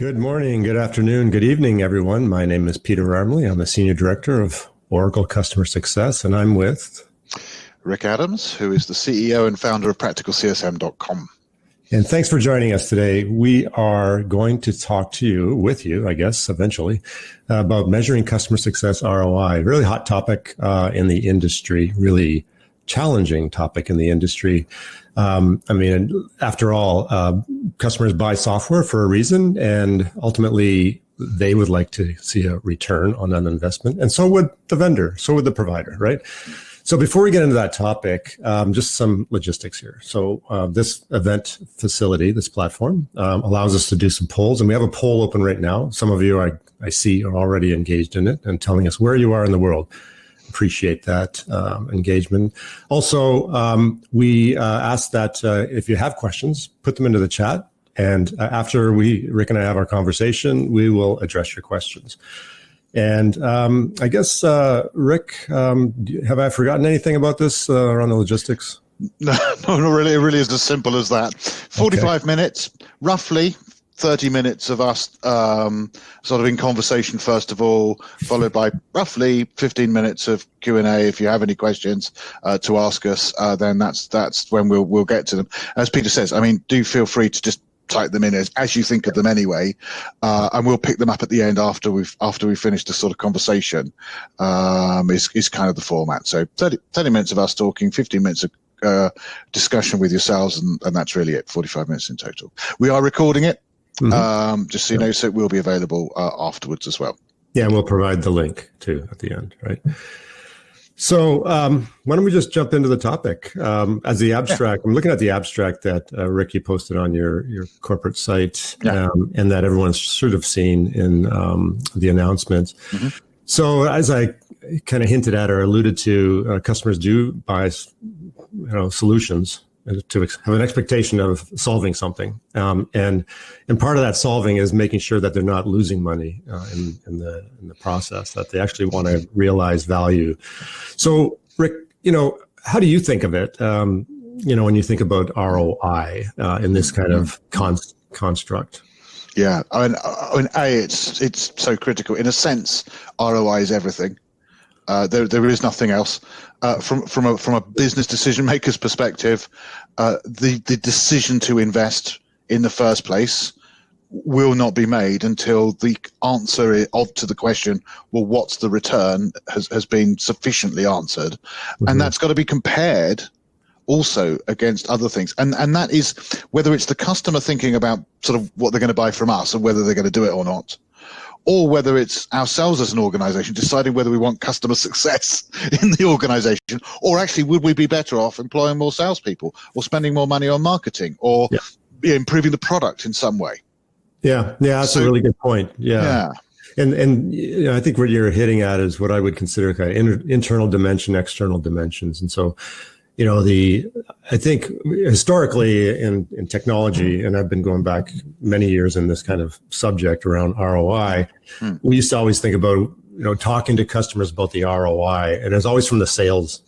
Good morning, good afternoon, good evening, everyone. My name is Peter Armaly. I'm the Senior Director of Oracle Customer Success, and I'm with Rick Adams, who is the CEO and founder of PracticalCSM.com. And thanks for joining us today. We are going to talk to you, with you, I guess, eventually, about measuring customer success ROI. Really hot topic in the industry, really challenging topic in the industry. After all, customers buy software for a reason, and ultimately they would like to see a return on that investment. And so would the vendor, so would the provider, right? So before we get into that topic, just some logistics here. So this event facility, this platform, allows us to do some polls, and we have a poll open right now. Some of you I see are already engaged in it and telling us where you are in the world. Appreciate that engagement. Also, we ask that if you have questions, put them into the chat. And after Rick and I have our conversation, we will address your questions. And I guess, Rick, have I forgotten anything about this around the logistics? No, not really. It really is as simple as that. 45 minutes, roughly 30 minutes of us sort of in conversation, first of all, followed by roughly 15 minutes of Q&A. If you have any questions to ask us, then that's when we'll get to them. As Peter says, do feel free to just type them in as you think of them anyway, and we'll pick them up at the end after we finish the sort of conversation. Is kind of the format. So 30 minutes of us talking, 15 minutes of discussion with yourselves, and that's really it. 45 minutes in total. We are recording it, just so you know, so it will be available afterwards as well. Yeah, and we'll provide the link too at the end, right? So why don't we just jump into the topic? As the abstract, I'm looking at the abstract that Rick, you posted on your corporate site, and that everyone's sort of seen in the announcements. Mm-hmm. So as I kind of hinted at or alluded to, customers do buy solutions to have an expectation of solving something. And part of that solving is making sure that they're not losing money in the process, that they actually want to realize value. So, Rick, how do you think of it, when you think about ROI in this kind of construct? Yeah, it's so critical. In a sense, ROI is everything. There is nothing else. From a business decision maker's perspective, the decision to invest in the first place will not be made until the answer to the question, well, what's the return, has been sufficiently answered. Mm-hmm. And that's got to be compared also against other things. And that is whether it's the customer thinking about sort of what they're going to buy from us and whether they're going to do it or not, or whether it's ourselves as an organization deciding whether we want customer success in the organization, or actually would we be better off employing more salespeople or spending more money on marketing or improving the product in some way. Yeah, that's a really good point. Yeah. And I think what you're hitting at is what I would consider kind of internal dimension, external dimensions. And so, I think historically in technology, and I've been going back many years in this kind of subject around ROI, we used to always think about, talking to customers about the ROI, and it's always from the sales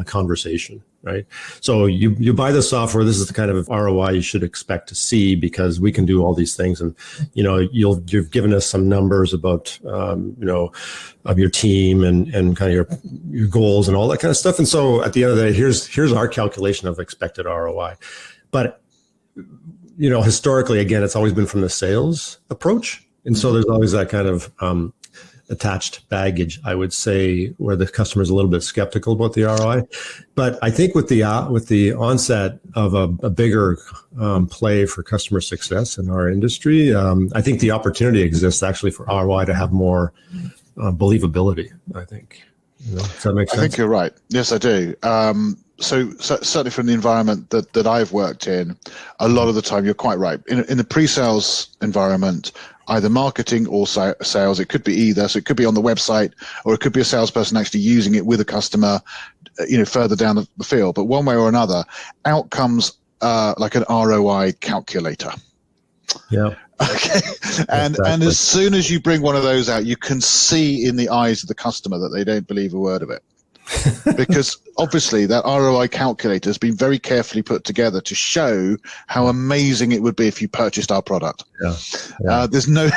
conversation, right? So you buy the software, this is the kind of ROI you should expect to see because we can do all these things. And, you've given us some numbers about, of your team and kind of your goals and all that kind of stuff. And so at the end of the day, here's our calculation of expected ROI. But, historically, again, it's always been from the sales approach. And so there's always that kind of, attached baggage, I would say, where the customer is a little bit skeptical about the ROI. But I think with the onset of a bigger play for customer success in our industry, I think the opportunity exists actually for ROI to have more believability, I think. Does that make sense? I think you're right. Yes, I do. So certainly from the environment that I've worked in, a lot of the time, you're quite right. In the pre-sales environment, either marketing or sales, it could be either. So it could be on the website, or it could be a salesperson actually using it with a customer, further down the field. But one way or another, out comes like an ROI calculator. Yeah. Okay. And as soon as you bring one of those out, you can see in the eyes of the customer that they don't believe a word of it. because obviously that ROI calculator has been very carefully put together to show how amazing it would be if you purchased our product. There's no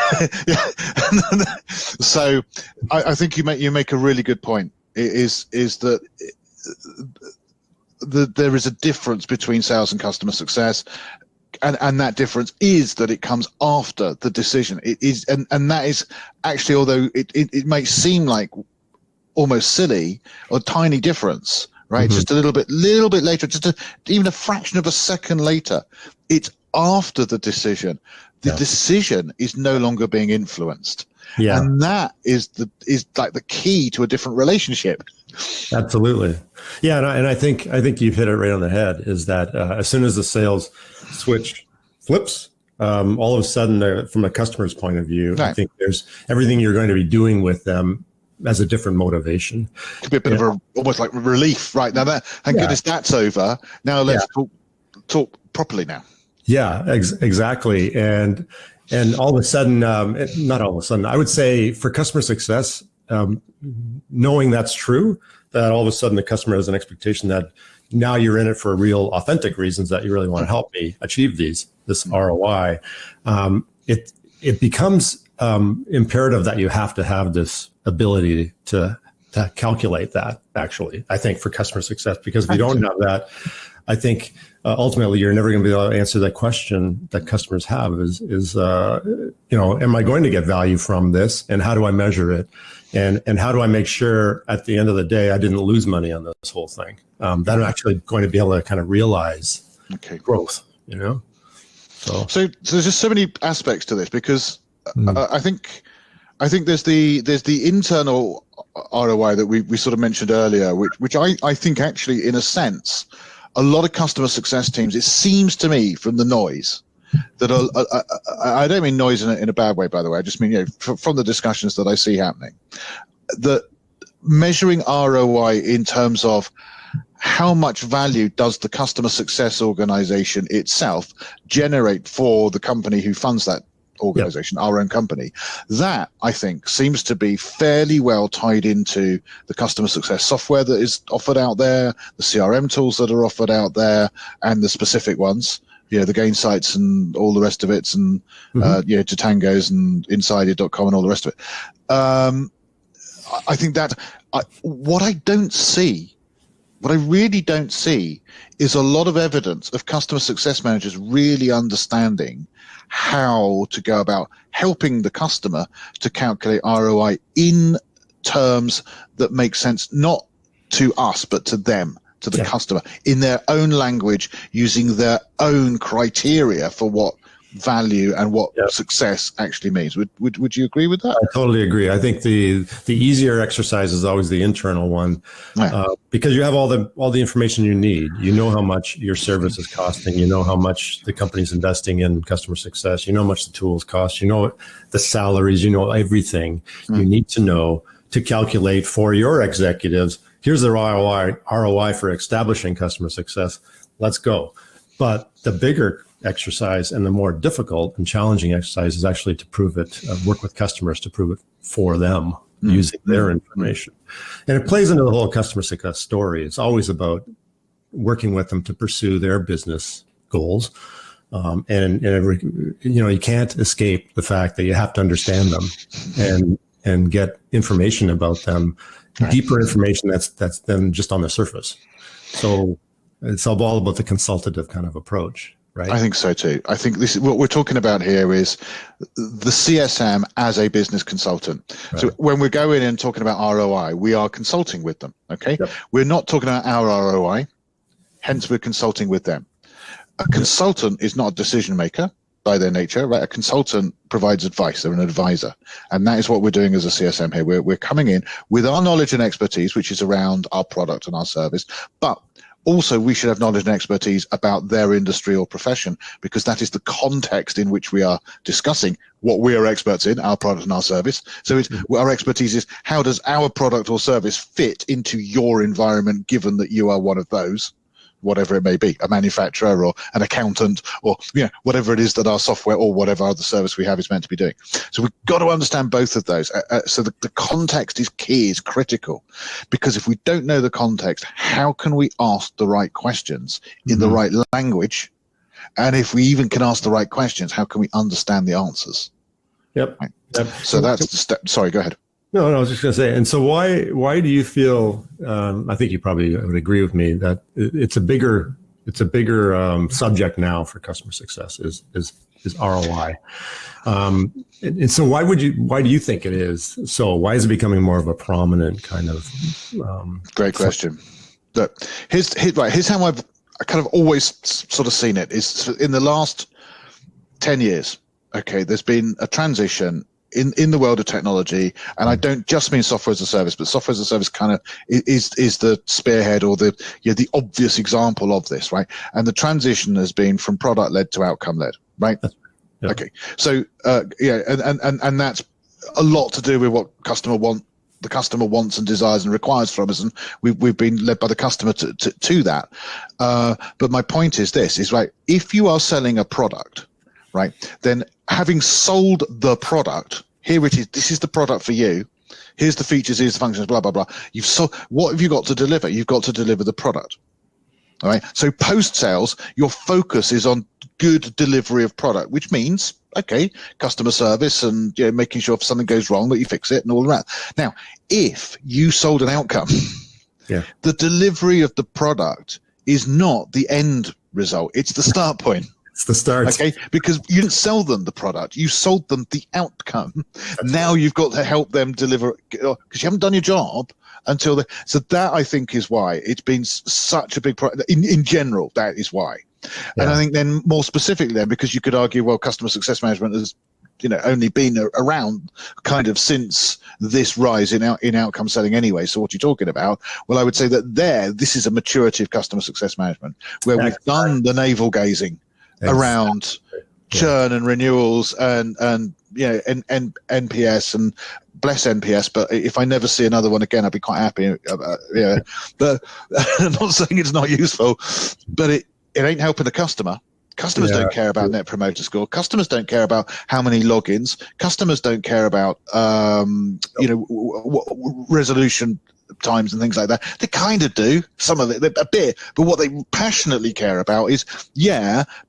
so I think you make a really good point, is that there is a difference between sales and customer success. And that difference is that it comes after the decision. It is, and that is actually, although it may seem like almost silly or tiny difference, right? Just a little bit later, even a fraction of a second later, it's after the decision. The decision is no longer being influenced. Yeah. And that is like the key to a different relationship. Absolutely. Yeah. And I think you've hit it right on the head, is that as soon as the sales switch flips, all of a sudden, from a customer's point of view, I think there's everything you're going to be doing with them as a different motivation. Could be a bit of almost like relief, right? Now thank goodness that's over. Now let's talk properly now. Yeah, exactly. And all of a sudden, not all of a sudden, I would say for customer success, knowing that's true, that all of a sudden the customer has an expectation that now you're in it for real, authentic reasons, that you really want to help me achieve this ROI. It becomes imperative that you have to have this ability to calculate that, actually, I think, for customer success, because if you don't have that, I think ultimately you're never going to be able to answer that question that customers have is am I going to get value from this, and how do I measure it? And how do I make sure at the end of the day I didn't lose money on this whole thing? That I'm actually going to be able to kind of realize growth, So there's just so many aspects to this, because I think there's the internal ROI that we sort of mentioned earlier, which I think actually, in a sense, a lot of customer success teams, it seems to me from the noise, that I don't mean noise in a bad way, by the way. I just mean, from the discussions that I see happening, that measuring ROI in terms of how much value does the customer success organization itself generate for the company who funds that organization, our own company, that I think seems to be fairly well tied into the customer success software that is offered out there, the CRM tools that are offered out there, and the specific ones, the Gain sites and all the rest of it, and Tatangos and Insider.com and all the rest of it. I think that what I really don't see is a lot of evidence of customer success managers really understanding how to go about helping the customer to calculate ROI in terms that make sense, not to us, but to them, to the customer, in their own language, using their own criteria for what value and what success actually means. Would you agree with that? I totally agree. I think the easier exercise is always the internal one, because you have all the information you need. You know how much your service is costing. You know how much the company's investing in customer success. You know how much the tools cost. You know the salaries. You know everything you need to know to calculate for your executives. Here's the ROI for establishing customer success. Let's go. But the bigger exercise and the more difficult and challenging exercise is actually to prove it, work with customers to prove it for them using their information. And it plays into the whole customer success story. It's always about working with them to pursue their business goals. You can't escape the fact that you have to understand them and get information about them, deeper information that's than just on the surface. So it's all about the consultative kind of approach. Right. I think so too. I think this is what we're talking about here, is the CSM as a business consultant. Right. So when we're going and talking about ROI, we are consulting with them. Okay. Yep. We're not talking about our ROI, hence we're consulting with them. A consultant is not a decision maker by their nature, right? A consultant provides advice. They're an advisor. And that is what we're doing as a CSM here. We're coming in with our knowledge and expertise, which is around our product and our service, but also, we should have knowledge and expertise about their industry or profession, because that is the context in which we are discussing what we are experts in, our product and our service. So our expertise is, how does our product or service fit into your environment, given that you are one of those, whatever it may be, a manufacturer or an accountant, or whatever it is that our software or whatever other service we have is meant to be doing. So we've got to understand both of those. So the context is key, is critical, because if we don't know the context, how can we ask the right questions in the right language? And if we even can ask the right questions, how can we understand the answers? Yep. Right. So that's the step. Sorry, go ahead. No, I was just going to say, and so why do you feel? I think you probably would agree with me that it's a bigger subject now for customer success is ROI, and so why do you think it is? So why is it becoming more of a prominent kind of? Great question. Look, here's how I've kind of always sort of seen it. Is in the last 10 years. Okay, there's been a transition in the world of technology, and I don't just mean software as a service, but software as a service kind of is the spearhead or the obvious example of this, right? And the transition has been from product led to outcome led, right? Yeah. Okay, so and that's a lot to do with what the customer wants and desires and requires from us, and we've been led by the customer to that. But my point is this: is right. If you are selling a product, right, then having sold the product, here it is. This is the product for you. Here's the features. Here's the functions. Blah blah blah. What have you got to deliver? You've got to deliver the product. All right. So post sales, your focus is on good delivery of product, which means customer service and making sure if something goes wrong that you fix it and all that. Now, if you sold an outcome, the delivery of the product is not the end result. It's the start point. It's the start. Okay, because you didn't sell them the product, you sold them the outcome. Now you've got to help them deliver, because you haven't done your job until so that, I think, is why it's been such a big problem. In general, that is why. Yeah. And I think then more specifically then, because you could argue, well, customer success management has only been around kind of since this rise in outcome selling anyway. So what you're talking about, well, I would say that this is a maturity of customer success management where we've done the navel gazing around churn and renewals and NPS, and bless NPS, but if I never see another one again, I'd be quite happy. But I'm not saying it's not useful, but it ain't helping the customer. Customers don't care about net promoter score. Customers don't care about how many logins. Customers don't care about resolution times and things like that. They kind of do, some of it a bit, but what they passionately care about is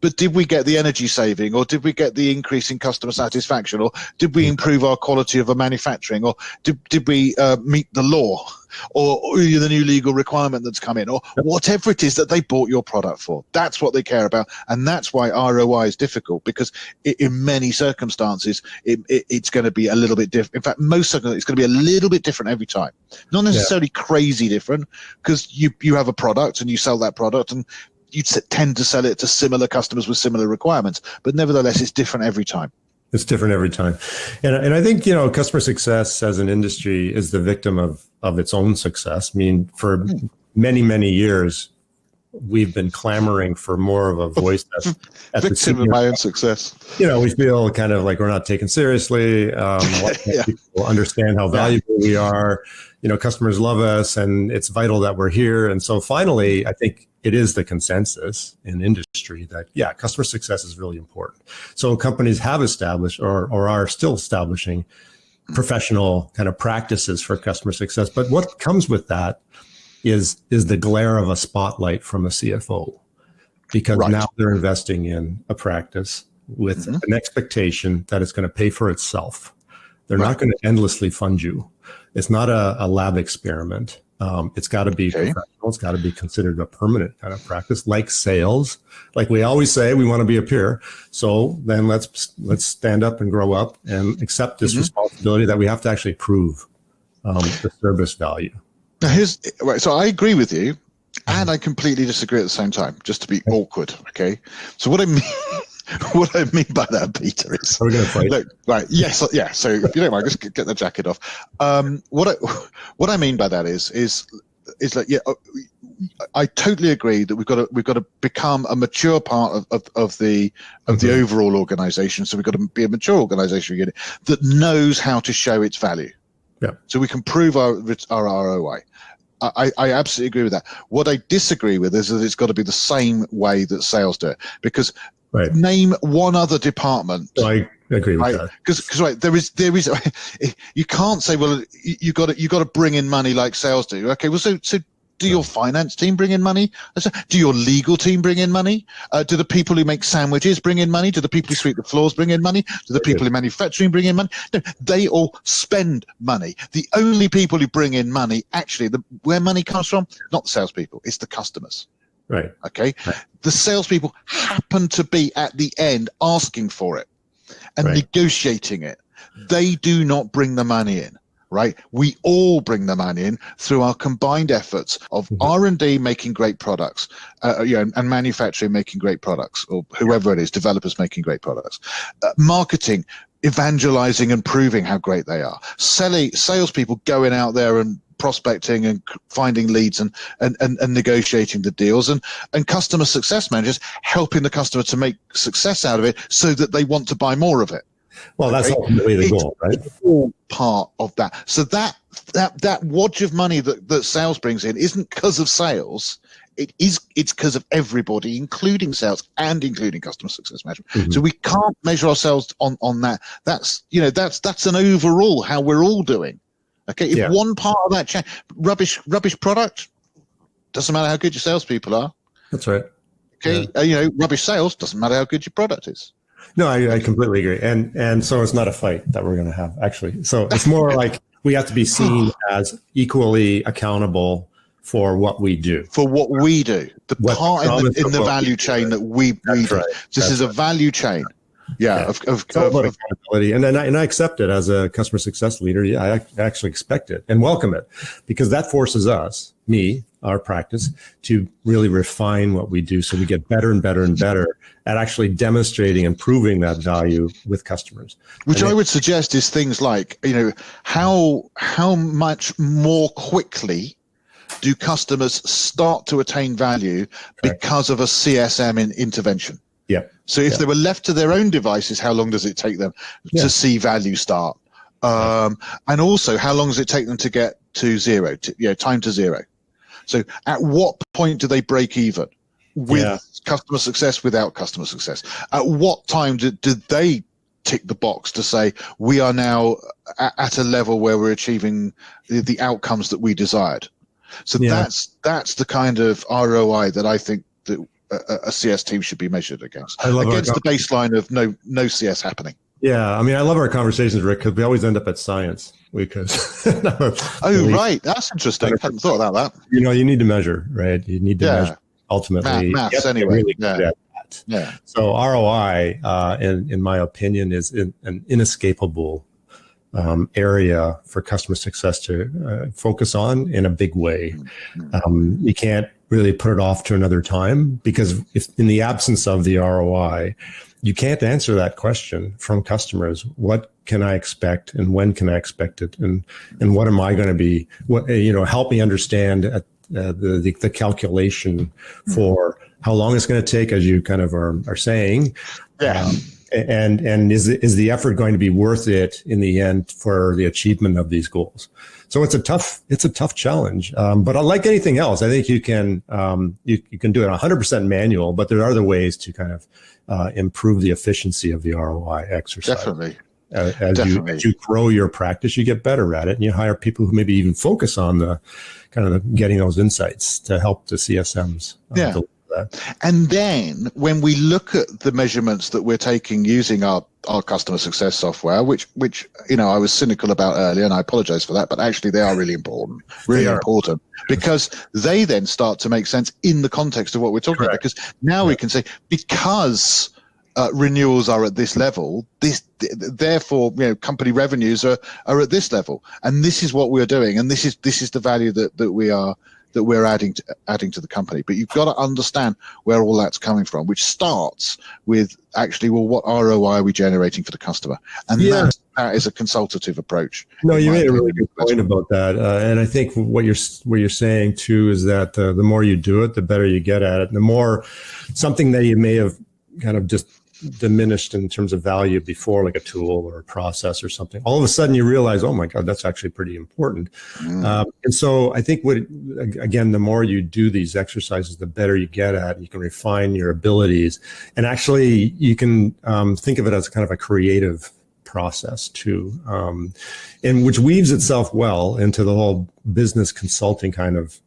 but did we get the energy saving, or did we get the increase in customer satisfaction, or did we improve our quality of a manufacturing, or did we meet the law, or the new legal requirement that's come in, or whatever it is that they bought your product for. That's what they care about, and that's why ROI is difficult, because in many circumstances it's going to be a little bit different. In fact, most circumstances it's going to be a little bit different every time. Not necessarily crazy different, because you have a product and you sell that product, and you tend to sell it to similar customers with similar requirements, but nevertheless it's different every time. It's different every time. And I think, customer success as an industry is the victim of its own success. I mean, for many, many years, we've been clamoring for more of a voice at the victim of my own success. We feel kind of like we're not taken seriously. People understand how valuable we are. Customers love us, and it's vital that we're here. And so finally, I think it is the consensus in industry that, customer success is really important. So companies have established or are still establishing professional kind of practices for customer success. But what comes with that is the glare of a spotlight from a CFO, because now they're investing in a practice with an expectation that it's going to pay for itself. They're not going to endlessly fund you. It's not a lab experiment. It's got to be professional. It's got to be considered a permanent kind of practice, like sales. Like we always say, we want to be a peer. So then let's stand up and grow up and accept this responsibility that we have to actually prove the service value. Now so I agree with you, and I completely disagree at the same time, just to be awkward. Okay. So what I mean by that, Peter, is we're going to fight. Look, right? Yes, yeah. So if you don't mind, just get the jacket off. What I mean by that is like, I totally agree that we've got to become a mature part of the overall organization. So we've got to be a mature organizational unit that knows how to show its value. Yeah. So we can prove our ROI. I absolutely agree with that. What I disagree with is that it's got to be the same way that sales do it. Because name one other department. So I agree with that. Because there is you can't say, well, you got to bring in money like sales do. Okay, well, so do your finance team bring in money? Do your legal team bring in money? Do the people who make sandwiches bring in money? Do the people who sweep the floors bring in money? Do the people in manufacturing bring in money? No, they all spend money. The only people who bring in money, actually, where money comes from, not the salespeople, it's the customers. Right. Okay. Right. The salespeople happen to be at the end asking for it and negotiating it. They do not bring the money in. Right, we all bring the money in through our combined efforts of R&D making great products, and manufacturing making great products, or whoever it is, developers making great products, marketing, evangelizing and proving how great they are, salespeople going out there and prospecting and finding leads and negotiating the deals, and customer success managers helping the customer to make success out of it so that they want to buy more of it. Well, that's ultimately the goal, right? It's all part of that. So that wodge of money that sales brings in isn't because of sales. It's because of everybody, including sales and including customer success management. Mm-hmm. So we can't measure ourselves on that. That's an overall how we're all doing. Okay, if one part of that change, rubbish product, doesn't matter how good your salespeople are. That's right. Okay, rubbish sales, doesn't matter how good your product is. No, I completely agree. And so it's not a fight that we're going to have, actually. So it's more like we have to be seen as equally accountable for what we do. For what we do. The part in the value chain that we do. Right. This is a value chain. Of accountability. And I accept it as a customer success leader. I actually expect it and welcome it, because that forces us, our practice, to really refine what we do so we get better and better and better at actually demonstrating and proving that value with customers. Which I would suggest is things like, how much more quickly do customers start to attain value because of a CSM intervention? Yeah. So if they were left to their own devices, how long does it take them to see value start? And also, how long does it take them to get to zero, time to zero? So at what point do they break even with customer success, without customer success? At what time do they tick the box to say, we are now at a level where we're achieving the outcomes that we desired? So that's the kind of ROI that I think that a CS team should be measured against the baseline of no CS happening. Yeah, I mean, I love our conversations, Rick, because we always end up at science. Right, that's interesting. I hadn't thought about that. You need to measure, right? You need to measure ultimately. Maths anyway. Really So ROI, in my opinion, is an inescapable area for customer success to focus on in a big way. You can't really put it off to another time, because if in the absence of the ROI, you can't answer that question from customers. What can I expect, and when can I expect it, and what am I going to be? Help me understand the calculation for how long it's going to take, as you kind of are saying. And is the effort going to be worth it in the end for the achievement of these goals? So it's a tough challenge. But like anything else, I think you can do it 100% manual, but there are other ways to kind of improve the efficiency of the ROI exercise. Definitely. As you grow your practice, you get better at it, and you hire people who maybe even focus on the kind of getting those insights to help the CSMs. Deliver that. And then when we look at the measurements that we're taking using our customer success software, which I was cynical about earlier, and I apologize for that, but actually they are really important, because they then start to make sense in the context of what we're talking about. Because now we can say, because renewals are at this level, therefore company revenues are at this level, and this is what we're doing, and this is the value that we're adding to the company. But you've got to understand where all that's coming from, which starts with actually, what ROI are we generating for the customer? And that is a consultative approach. No, you made a really good point about that, and I think what you're saying too is that the more you do it, the better you get at it. And the more something that you may have kind of just diminished in terms of value before, like a tool or a process or something, all of a sudden you realize, oh my God, that's actually pretty important. And so I think again, the more you do these exercises, the better you get at. You can refine your abilities, and actually you can think of it as kind of a creative process too, and which weaves itself well into the whole business consulting kind of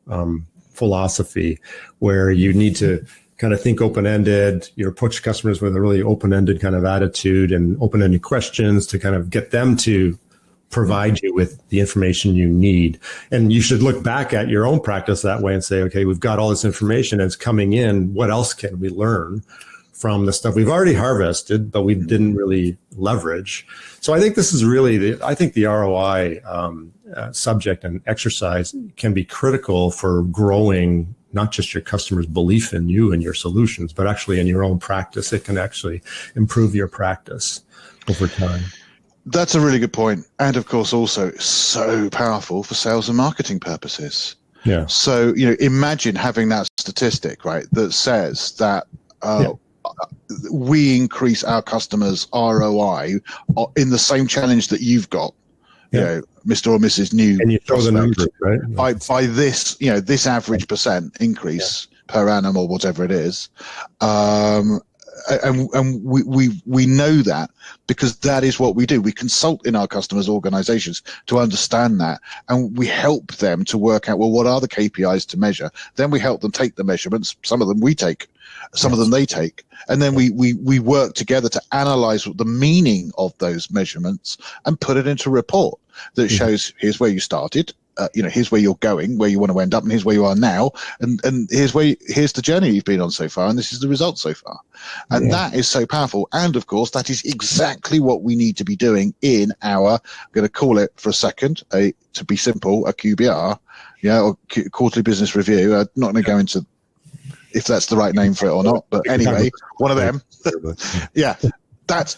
philosophy, where you need to kind of think open-ended. You approach customers with a really open-ended kind of attitude and open-ended questions to kind of get them to provide you with the information you need. And you should look back at your own practice that way and say, okay, we've got all this information that's coming in. What else can we learn from the stuff we've already harvested, but we didn't really leverage? So I think this is really, I think the ROI subject and exercise can be critical for growing not just your customers' belief in you and your solutions, but actually in your own practice. It can actually improve your practice over time. That's a really good point. And of course, also so powerful for sales and marketing purposes. Yeah. So, imagine having that statistic, right, that says that we increase our customers' ROI in the same challenge that you've got. Mr. or Mrs. New, and you throw the numbers, right? By this, this average percent increase per annum or whatever it is, and we know that because that is what we do. We consult in our customers' organizations to understand that, and we help them to work out, well, what are the KPIs to measure? Then we help them take the measurements. Some of them we take, some of them they take, and then we work together to analyze the meaning of those measurements and put it into a report that shows, here's where you started, here's where you're going, where you want to end up, and here's where you are now, and here's the journey you've been on so far, and this is the result so far. And that is so powerful. And of course, that is exactly what we need to be doing in our, I'm going to call it for a second, to be simple, a QBR, or quarterly business review. I'm not going to go into if that's the right name for it or not, but anyway, one of them. That's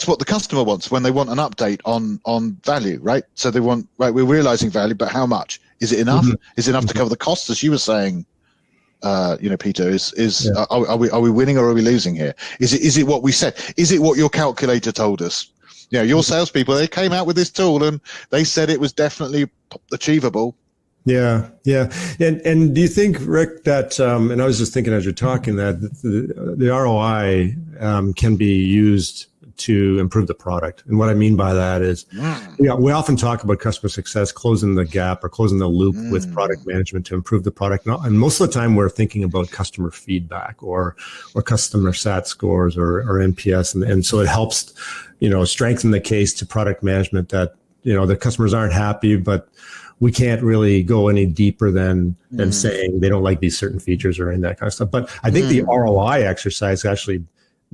what the customer wants when they want an update on value, right? So they want, right, we're realizing value, but how much? Is it enough? Is it enough to cover the costs? As you were saying, Peter, are we winning or are we losing here? Is it what we said? Is it what your calculator told us? Your salespeople, they came out with this tool and they said it was definitely achievable. Yeah. And do you think, Rick, that, and I was just thinking as you're talking, that the ROI can be used to improve the product? And what I mean by that is, we often talk about customer success, closing the gap or closing the loop with product management to improve the product. And most of the time we're thinking about customer feedback or customer SAT scores or NPS. And so it helps, strengthen the case to product management that, the customers aren't happy, but we can't really go any deeper than saying they don't like these certain features or any of that kind of stuff. But I think the ROI exercise actually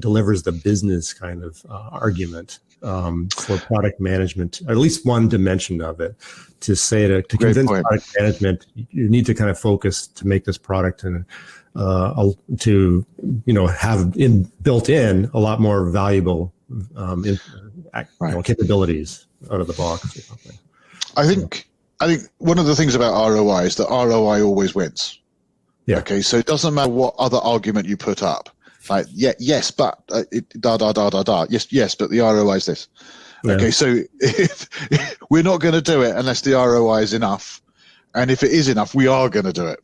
delivers the business kind of argument for product management, or at least one dimension of it, to say to convince product management, you need to kind of focus to make this product and to have built in a lot more valuable capabilities out of the box or something. I think one of the things about ROI is that ROI always wins. Yeah. Okay. So it doesn't matter what other argument you put up. Like, yes, but yes, but the ROI is this. Yeah. Okay. So if we're not going to do it unless the ROI is enough, and if it is enough, we are going to do it.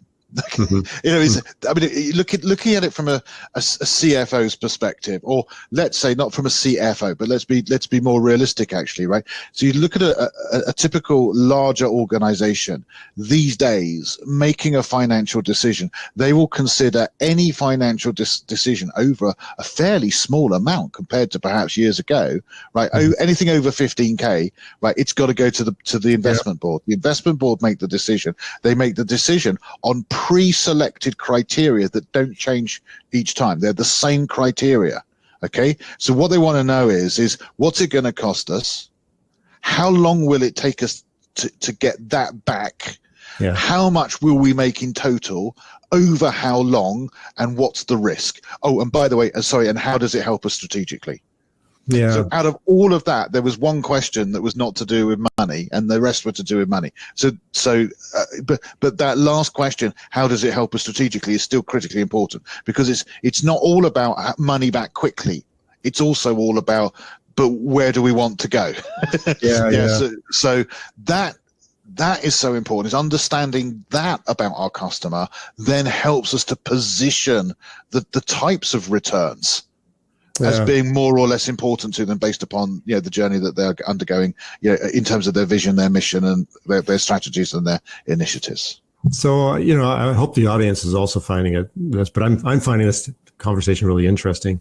Looking at it from a CFO's perspective, or let's say not from a CFO, but let's be more realistic, actually, right? So you look at a typical larger organization these days, making a financial decision, they will consider any financial decision over a fairly small amount compared to perhaps years ago, right? Anything over 15K, right? It's got to go to the investment board. The investment board make the decision. They make the decision on pre-selected criteria that don't change each time. They're the same criteria. Okay. So what they want to know is what's it going to cost us? How long will it take us to get that back? Yeah. How much will we make in total? Over how long? And what's the risk? Oh, and by the way, and how does it help us strategically? Yeah. So out of all of that, there was one question that was not to do with money, and the rest were to do with money. But that last question, how does it help us strategically, is still critically important, because it's not all about money back quickly it's also all about, but where do we want to go? So that is so important. Is understanding that about our customer then helps us to position the types of returns as being more or less important to them based upon the journey that they're undergoing, in terms of their vision, their mission, and their strategies and their initiatives. So I hope the audience is also finding this, but I'm finding this conversation really interesting,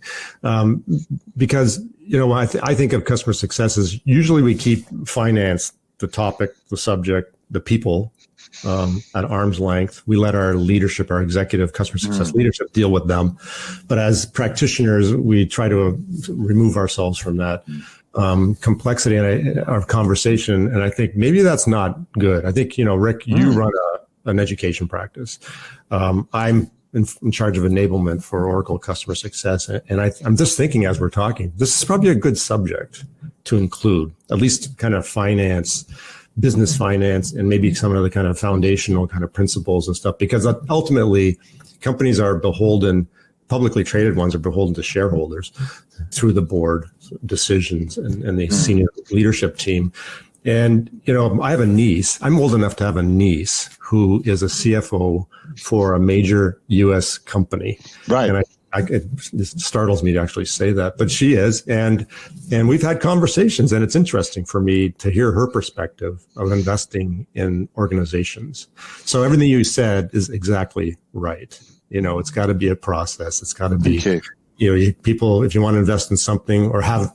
because I think of customer success as usually we keep finance, the topic, the subject, the people, at arm's length. We let our leadership, our executive customer success leadership, deal with them. But as practitioners, we try to remove ourselves from that complexity of conversation. And I think maybe that's not good. I think, Rick, you run an education practice. I'm in charge of enablement for Oracle customer success. And I'm just thinking as we're talking, this is probably a good subject to include, at least kind of finance, business finance, and maybe some of the kind of foundational kind of principles and stuff, because ultimately companies are beholden, publicly traded ones are beholden to shareholders through the board decisions and the senior leadership team. And, I have a niece, I'm old enough to have a niece who is a CFO for a major US company. Right. And it startles me to actually say that, but she is. And we've had conversations, and it's interesting for me to hear her perspective of investing in organizations. So everything you said is exactly right. It's got to be a process. It's got to be, people, if you want to invest in something or have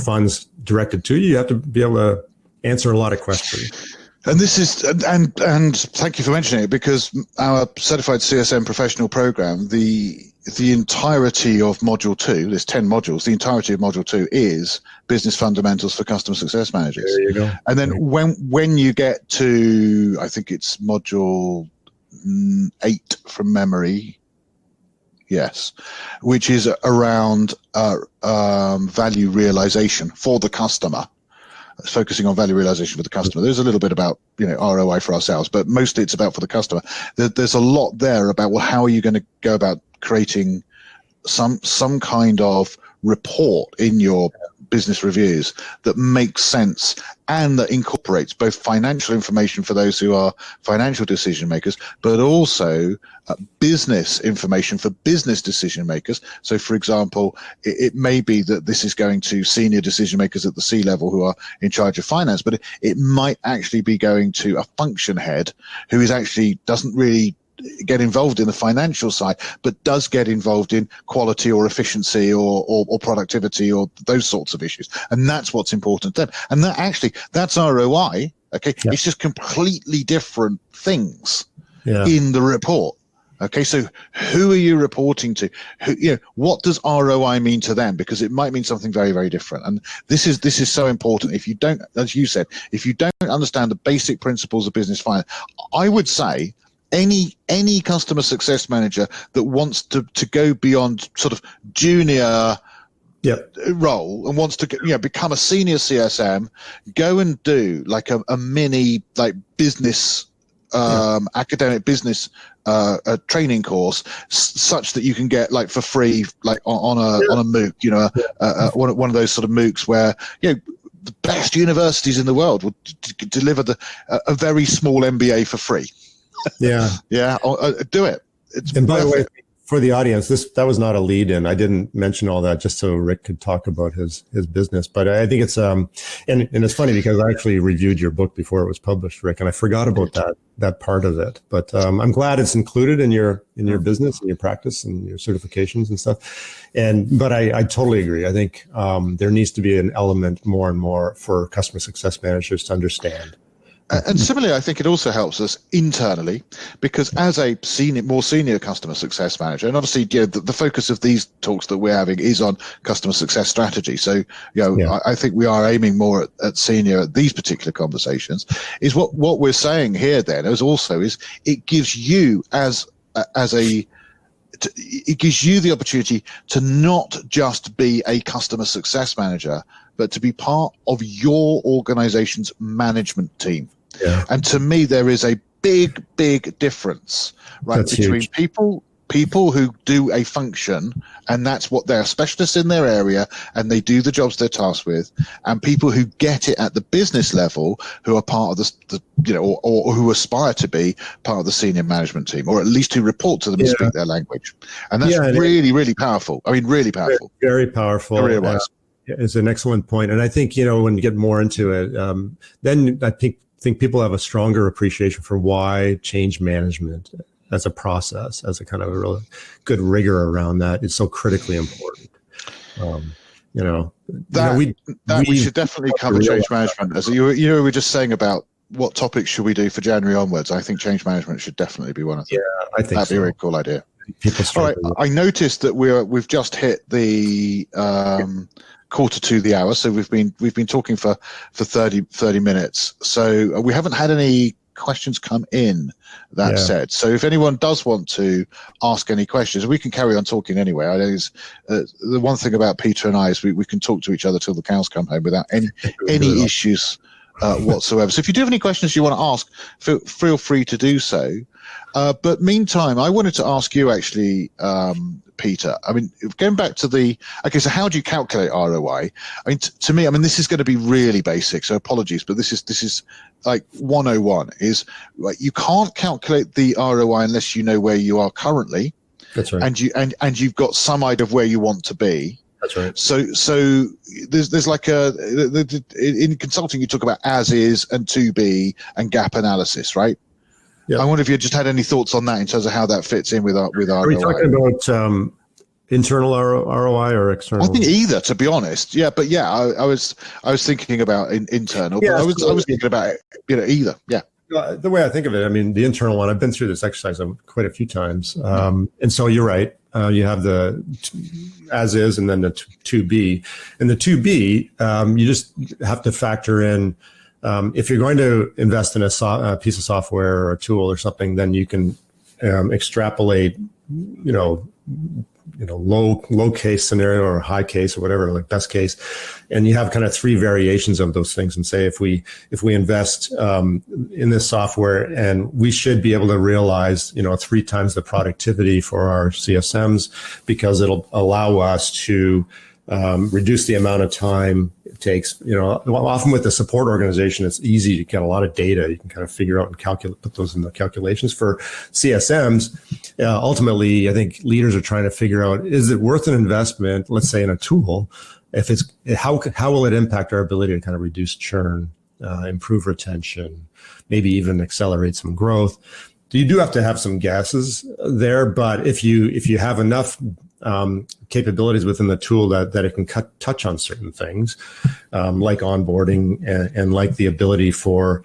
funds directed to you, you have to be able to answer a lot of questions. And this is, and thank you for mentioning it, because our certified CSM professional program, the entirety of module 2, there's 10 modules, the entirety of module 2 is business fundamentals for customer success managers. There you go. And then when you get to, I think it's module 8 from memory, yes, which is around value realization for the customer. Focusing on value realization for the customer. There's a little bit about ROI for ourselves, but mostly it's about for the customer. There's a lot there about, well, how are you going to go about creating some kind of report in your business reviews that makes sense and that incorporates both financial information for those who are financial decision makers, but also business information for business decision makers. So, for example, it may be that this is going to senior decision makers at the C level who are in charge of finance, but it might actually be going to a function head who is actually doesn't really get involved in the financial side, but does get involved in quality or efficiency or productivity or those sorts of issues. And that's what's important to them. And that's ROI. Okay. Yeah. It's just completely different things in the report. Okay. So who are you reporting to? What does ROI mean to them? Because it might mean something very, very different. And this is so important. If you don't, as you said, if you don't understand the basic principles of business finance, I would say any customer success manager that wants to go beyond sort of junior role and wants to become a senior CSM, go and do like a mini like business academic business training course, such that you can get like for free, like on a MOOC, one of those sort of MOOCs where the best universities in the world will deliver a very small MBA for free. Do it. And by the way, for the audience, that was not a lead in. I didn't mention all that just so Rick could talk about his business. But I think it's and it's funny because I actually reviewed your book before it was published, Rick, and I forgot about that part of it. But I'm glad it's included in your business and your practice and your certifications and stuff. But I totally agree. I think there needs to be an element more and more for customer success managers to understand. And similarly, I think it also helps us internally, because as a more senior customer success manager, and obviously, the focus of these talks that we're having is on customer success strategy. So, I think we are aiming more at senior at these particular conversations. Is what we're saying here then is it gives you it gives you the opportunity to not just be a customer success manager, but to be part of your organization's management team. Yeah. And to me, there is a big difference, right, between people people who do a function, and that's what they're specialists in their area, and they do the jobs they're tasked with, and people who get it at the business level, who are part of or who aspire to be part of the senior management team, or at least who report to them and speak their language. And that's really, really powerful. I mean, really powerful. Very powerful. It's an excellent point. And I think, when you get more into it, then I think people have a stronger appreciation for why change management as a process, as a kind of a really good rigor around that, is so critically important. We should definitely cover change management. As you were just saying about what topics should we do for January onwards. I think change management should definitely be one of them. Yeah, I think that'd be a very cool idea. All right, I noticed that we've just hit the quarter to the hour, so we've been talking for 30 minutes. So we haven't had any questions come in, that said. So if anyone does want to ask any questions, we can carry on talking anyway. I know the one thing about Peter and I is we can talk to each other till the cows come home without any issues whatsoever. So if you do have any questions you want to ask, feel free to do so. But meantime, I wanted to ask you actually, Peter, I mean, going back to so how do you calculate ROI? I mean, to me, this is going to be really basic, so apologies, but this is like 101 is like, you can't calculate the ROI unless you know where you are currently. That's right. And you've got some idea of where you want to be. That's right. So there's like in consulting, you talk about as is and to be and gap analysis, right? Yeah. I wonder if you just had any thoughts on that in terms of how that fits in with our ROI. Are we talking about internal ROI or external? I think either, to be honest. Yeah, but I was thinking about internal. But I was thinking about either. Yeah. The way I think of it, the internal one. I've been through this exercise quite a few times, and so you're right. You have the as is, and then the to be, and the to be. You just have to factor in. If you're going to invest in a piece of software or a tool or something, then you can extrapolate, low case scenario or high case or whatever, like best case, and you have kind of three variations of those things. And say if we invest in this software, and we should be able to realize 3 times the productivity for our CSMs, because it'll allow us to reduce the amount of time it takes. Often with the support organization, it's easy to get a lot of data. You can kind of figure out and put those in the calculations. For CSMs, ultimately, I think leaders are trying to figure out, is it worth an investment, let's say in a tool, if it's, how will it impact our ability to kind of reduce churn, improve retention, maybe even accelerate some growth. You do have to have some guesses there, but if you have enough capabilities within the tool that it can touch on certain things, like onboarding and like the ability for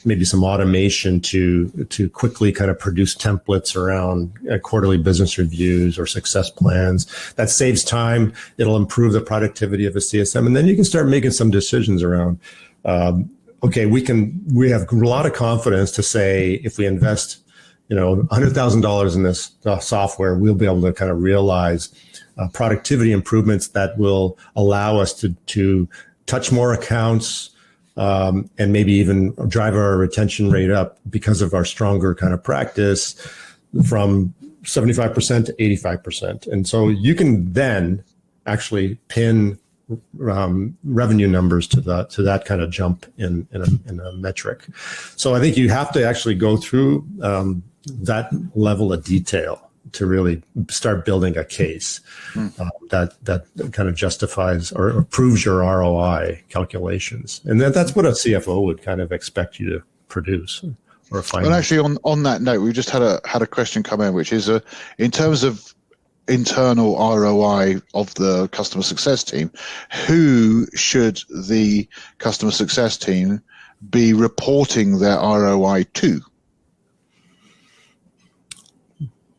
maybe some automation to quickly kind of produce templates around quarterly business reviews or success plans. That saves time. It'll improve the productivity of a CSM, and then you can start making some decisions around. Okay, we have a lot of confidence to say if we invest $100,000 in this software, we'll be able to kind of realize productivity improvements that will allow us to touch more accounts, and maybe even drive our retention rate up because of our stronger kind of practice from 75% to 85%. And so you can then actually pin revenue numbers to that kind of jump in a metric. So I think you have to actually go through that level of detail to really start building a case that kind of justifies or proves your ROI calculations. And that's what a CFO would kind of expect you to produce or find. And actually, on that note, we just had a question come in, which is in terms of internal ROI of the customer success team, who should the customer success team be reporting their ROI to?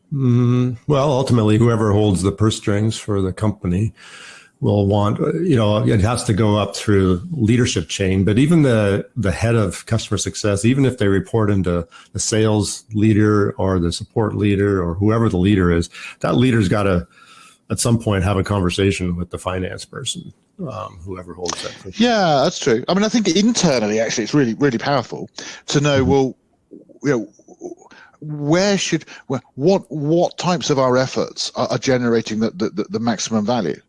Well, ultimately, whoever holds the purse strings for the company will want, it has to go up through leadership chain, but even the head of customer success, even if they report into the sales leader or the support leader or whoever the leader is, that leader's got to, at some point, have a conversation with the finance person, whoever holds that. Yeah, that's true. I think internally, actually, it's really, really powerful to know, what types of our efforts are generating the maximum value?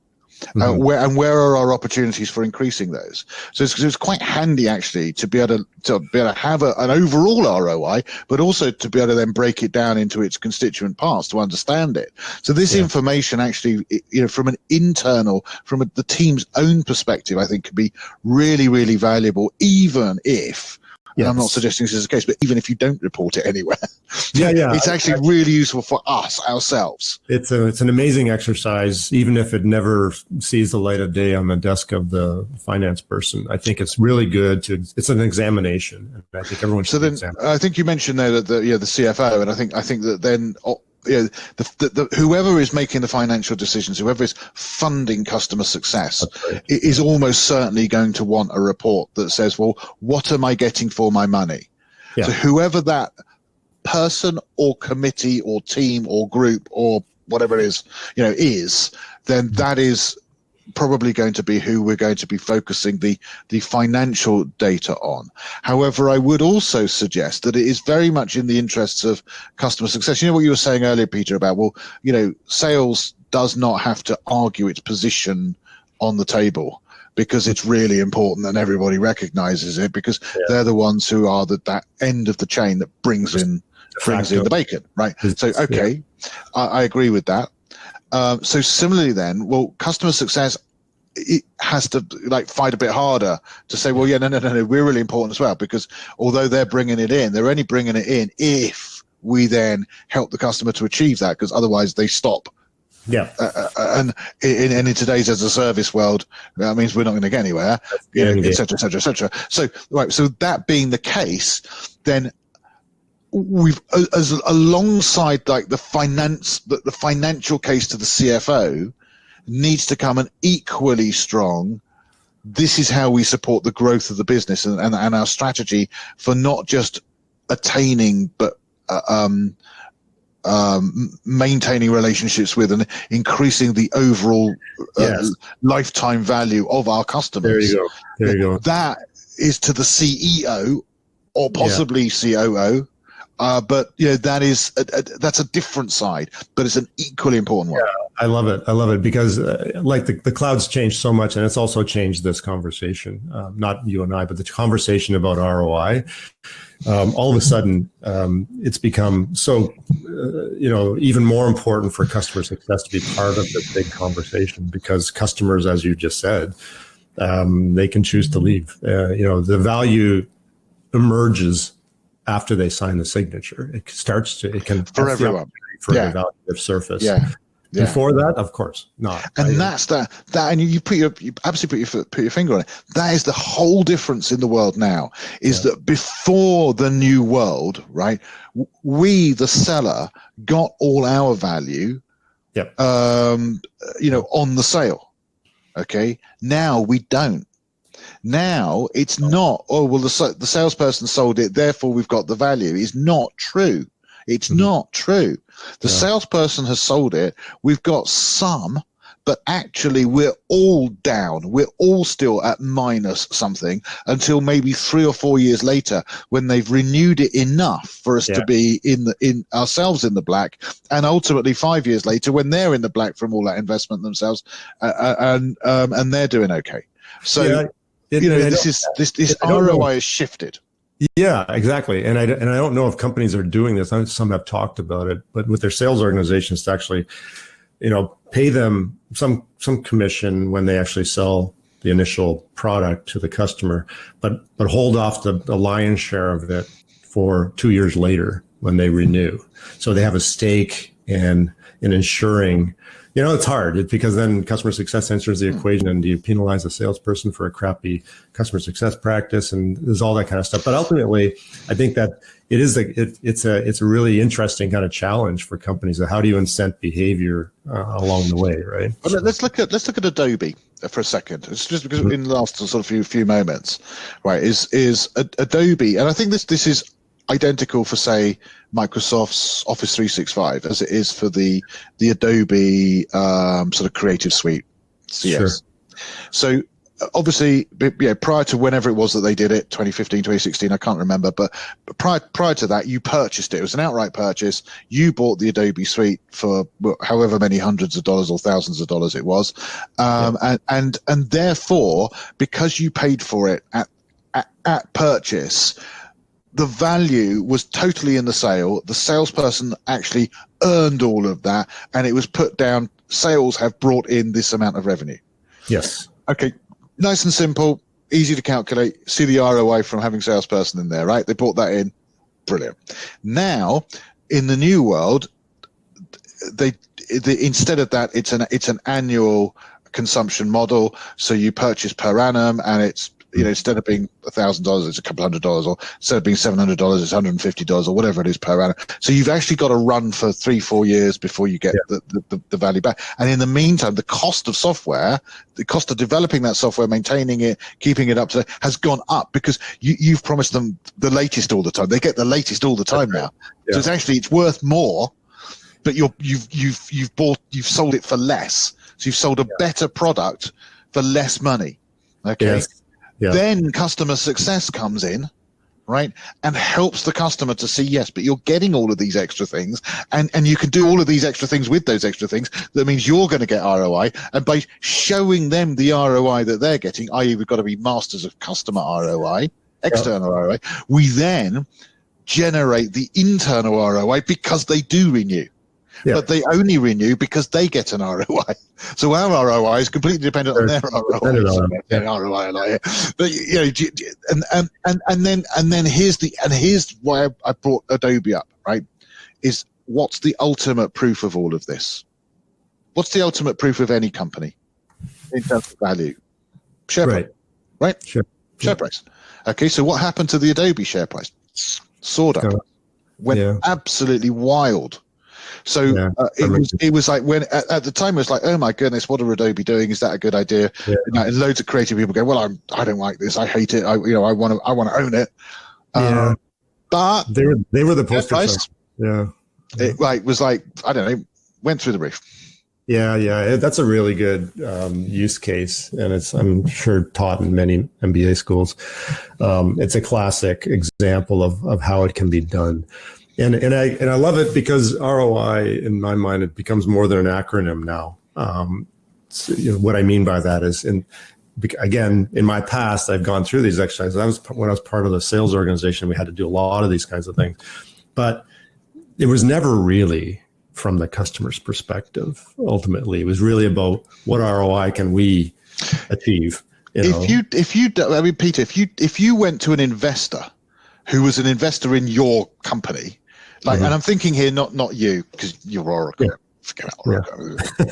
Where are our opportunities for increasing those? So it's quite handy actually to be able to have an overall ROI, but also to be able to then break it down into its constituent parts to understand it. So this information actually, from the team's own perspective, I think could be really, really valuable, even if. Yes. I'm not suggesting this is the case, but even if you don't report it anywhere, it's actually really useful for us ourselves. It's an amazing exercise, even if it never sees the light of day on the desk of the finance person. I think it's really good it's an examination, and I think everyone should. So then, I think you mentioned there that the CFO, and I think that then. Whoever is making the financial decisions, whoever is funding customer success, is almost certainly going to want a report that says, well, what am I getting for my money? Yeah. So whoever that person or committee or team or group or whatever it is, then that is probably going to be who we're going to be focusing the financial data on. However, I would also suggest that it is very much in the interests of customer success. You know what you were saying earlier, Peter, about, sales does not have to argue its position on the table because it's really important and everybody recognizes it because they're the ones who are that end of the chain that brings in the bacon, right? So, okay, I agree with that. So similarly then, customer success, it has to fight a bit harder to say, no, we're really important as well, because although they're bringing it in, they're only bringing it in if we then help the customer to achieve that, because otherwise they stop. Yeah. And in today's as a service world, that means we're not going to get anywhere, et cetera, et cetera, et cetera. So, so that being the case, then we've alongside the financial case to the CFO needs to come an equally strong. This is how we support the growth of the business and our strategy for not just attaining but maintaining relationships with and increasing the overall lifetime value of our customers. There you go. That is to the CEO or possibly COO. But that's a different side, but it's an equally important one. Yeah, I love it because the cloud's changed so much, and it's also changed this conversation. Not you and I, but the conversation about ROI. All of a sudden, it's become so even more important for customer success to be part of this big conversation, because customers, as you just said, they can choose to leave. The value emerges after they sign the signature. It can for everyone for the value of surface. Before that, of course not. And that's that and you absolutely put your finger on it. That is the whole difference in the world now, is that before the new world, right, we, the seller, got all our value on the sale. Okay, now we don't. Now it's not, the salesperson sold it, therefore we've got the value. It's not true. It's not true. The salesperson has sold it. We've got some, but actually we're all down. We're all still at minus something until maybe 3 or 4 years later, when they've renewed it enough for us to be in ourselves in the black, and ultimately 5 years later when they're in the black from all that investment themselves, and they're doing okay. So. This ROI has shifted. Yeah, exactly. And I don't know if companies are doing this. Some have talked about it, but with their sales organizations to actually, pay them some commission when they actually sell the initial product to the customer, but hold off the lion's share of it for 2 years later when they renew. So they have a stake in ensuring. It's hard because then customer success enters the equation, and do you penalize a salesperson for a crappy customer success practice? And there's all that kind of stuff. But ultimately, I think that it's a really interesting kind of challenge for companies. How do you incent behavior along the way, right? Well, let's look at Adobe for a second. It's just because in the last sort of few moments, right? Is Adobe, and I think this is identical for, say, Microsoft's Office 365 as it is for the Adobe sort of Creative Suite CS. Sure. So obviously, prior to whenever it was that they did it, 2015, 2016, I can't remember, but prior to that, you purchased it. It was an outright purchase. You bought the Adobe Suite for however many hundreds of dollars or thousands of dollars it was, and therefore, because you paid for it at purchase, the value was totally in the sale. The salesperson actually earned all of that, and it was put down. Sales have brought in this amount of revenue. Yes. Okay. Nice and simple, easy to calculate. See the ROI from having salesperson in there, right? They brought that in. Brilliant. Now, in the new world, they instead of that, it's an annual consumption model. So you purchase per annum, and it's instead of being $1,000, it's a couple $100, or instead of being $700, it's $150 or whatever it is per annum. So you've actually got to run for 3-4 years before you get the value back. And in the meantime, the cost of software, the cost of developing that software, maintaining it, keeping it up to date, has gone up because you've promised them the latest all the time. They get the latest all the time now. Yeah. So it's worth more, but you've sold it for less. So you've sold a better product for less money. Okay. Yes. Yeah. Then customer success comes in, right, and helps the customer to see, yes, but you're getting all of these extra things, and you can do all of these extra things with those extra things. That means you're going to get ROI, and by showing them the ROI that they're getting, i.e. we've got to be masters of customer ROI, external ROI, we then generate the internal ROI because they do renew. Yeah. But they only renew because they get an ROI. So our ROI is completely dependent on their ROI. But and then here's why I brought Adobe up, right? Is what's the ultimate proof of all of this? What's the ultimate proof of any company in terms of value? Share price, right? Sure. Share price. Okay, so what happened to the Adobe share price? Soared up, went absolutely wild. So it was like when at the time it was like, oh my goodness, what are Adobe doing? Is that a good idea? Yeah. And loads of creative people go, well, I don't like this. I hate it. I want to own it. Yeah. But they were the poster child. Yeah. It was like, I don't know, went through the roof. Yeah. That's a really good use case, and it's, I'm sure, taught in many MBA schools. It's a classic example of how it can be done. And I love it because ROI, in my mind, it becomes more than an acronym now. So, what I mean by that is, again, in my past, I've gone through these exercises. When I was part of the sales organization, we had to do a lot of these kinds of things, but it was never really from the customer's perspective. Ultimately, it was really about what ROI can we achieve. Peter, if you went to an investor who was an investor in your company. And I'm thinking here, not you, because you're Oracle. Yeah. Forget Oracle. Yeah.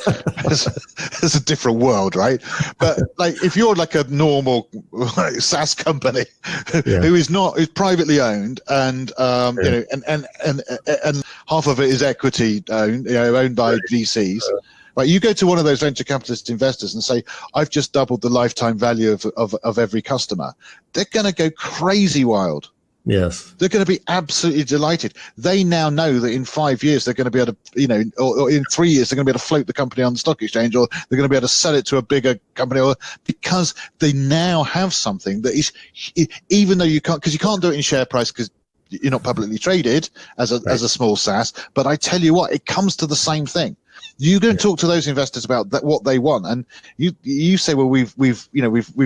It's a different world, right? But if you're like a normal SaaS company who's privately owned, and and half of it is equity owned by VCs. Right, you go to one of those venture capitalist investors and say, I've just doubled the lifetime value of every customer. They're going to go crazy wild. Yes. They're going to be absolutely delighted. They now know that in 5 years they're going to be able to, or in 3 years they're going to be able to float the company on the stock exchange, or they're going to be able to sell it to a bigger company, or because they now have something that is, even though you can't do it in share price because you're not publicly traded as a small SaaS. But I tell you what, it comes to the same thing. You go and talk to those investors about what they want, and you say, well, we've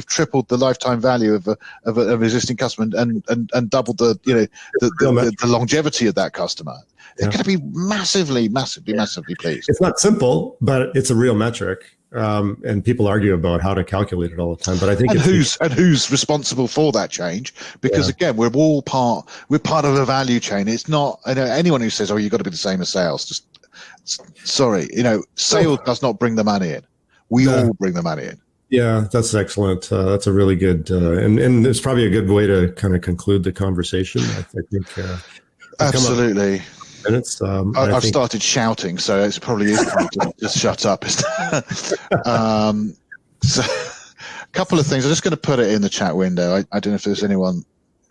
tripled the lifetime value of an existing customer and doubled the longevity of that customer. They're going to be massively pleased. It's not simple, but it's a real metric, and people argue about how to calculate it all the time. But I think who's responsible for that change? Because again, we're part of a value chain. It's not anyone who says, oh, you've got to be the same as sales. Just sorry, sales does not bring the money in. We all bring the money in. Yeah, that's excellent. That's a really good, and it's probably a good way to kind of conclude the conversation. I think absolutely. Minutes. I've started shouting, so it's probably easy to just shut up. So, a couple of things. I'm just going to put it in the chat window. I don't know if there's anyone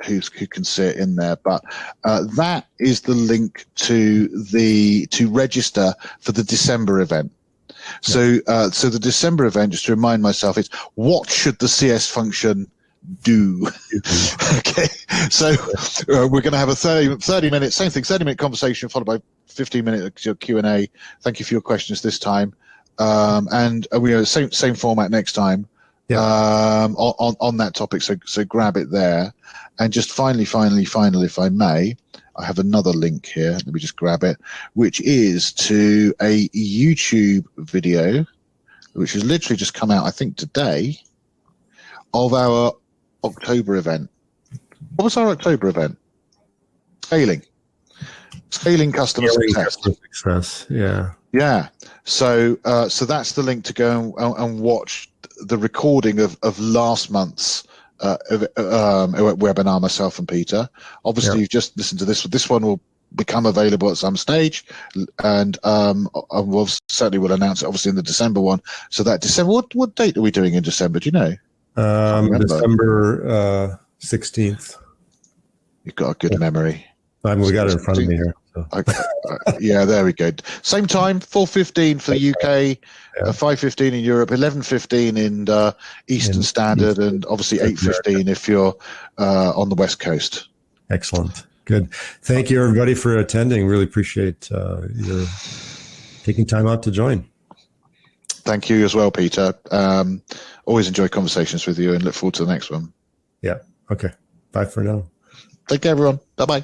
who can see it in there, but that is the link to register for the December event. So so the December event, just to remind myself, it's what should the CS function do? Okay, so we're going to have a 30 minute, same thing, 30-minute conversation followed by 15-minute Q&A. Thank you for your questions this time, and we are same format next time. On that topic, so grab it there. And just finally, if I may, I have another link here. Let me just grab it, which is to a YouTube video, which has literally just come out, I think, today, of our October event. What was our October event? Scaling customer success. Yeah. So that's the link to go and watch the recording of last month's webinar, myself and Peter. Obviously, you've just listened to this. This one will become available at some stage, and we'll certainly will announce it obviously in the December one. So that December, what date are we doing in December? Do you know? December 16th. You've got a good memory. We got it in front of me here. So. Yeah, there we go. Same time, 4:15 for the UK, 5:15 in Europe, 11:15 in Eastern Standard, and obviously 8:15 if you're on the West Coast. Excellent. Good. Thank you, everybody, for attending. Really appreciate your taking time out to join. Thank you as well, Peter. Always enjoy conversations with you and look forward to the next one. Yeah. Okay. Bye for now. Take care, everyone. Bye-bye.